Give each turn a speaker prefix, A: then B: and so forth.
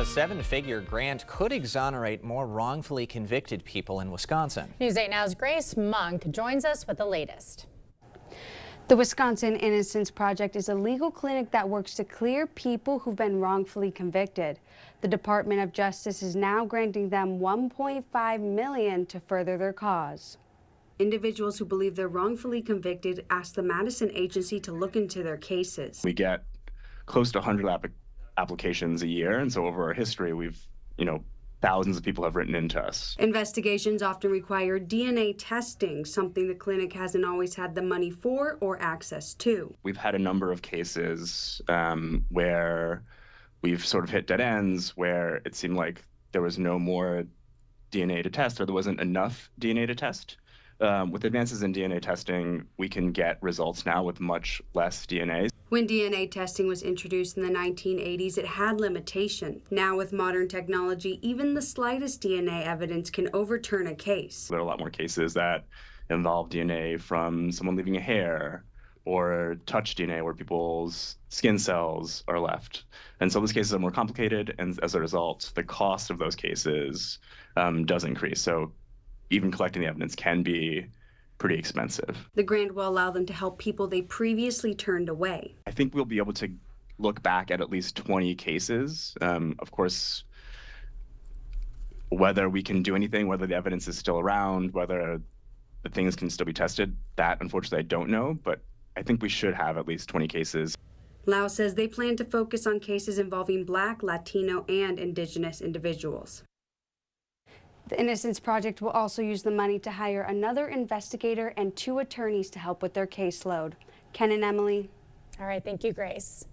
A: A seven-figure grant could exonerate more wrongfully convicted people in Wisconsin.
B: News 8 Now's Grace Monk joins us with the latest.
C: The Wisconsin Innocence Project is a legal clinic that works to clear people who've been wrongfully convicted. The Department of Justice is now granting them $1.5 million to further their cause. Individuals who believe they're wrongfully convicted ask the Madison agency to look into their cases.
D: We get close to 100 applications a year, and so over our history, we've, thousands of people have written into us.
C: Investigations often require DNA testing, something the clinic hasn't always had the money for or access to.
D: We've had a number of cases where we've sort of hit dead ends, where it seemed like there was no more DNA to test, or there wasn't enough DNA to test. With advances in DNA testing, we can get results now with much less DNA.
C: When DNA testing was introduced in the 1980s, it had limitations. Now with modern technology, even the slightest DNA evidence can overturn a case.
D: There are a lot more cases that involve DNA from someone leaving a hair, or touch DNA where people's skin cells are left. And so those cases are more complicated, and as a result, the cost of those cases does increase. So even collecting the evidence can be pretty expensive.
C: The grant will allow them to help people they previously turned away.
D: I think we'll be able to look back at least 20 cases. Of course, whether we can do anything, whether the evidence is still around, whether the things can still be tested, that unfortunately I don't know, but I think we should have at least 20 cases.
C: Lau says they plan to focus on cases involving Black, Latino, and Indigenous individuals. The Innocence Project will also use the money to hire another investigator and 2 attorneys to help with their caseload. Ken and Emily.
B: All right, thank you, Grace.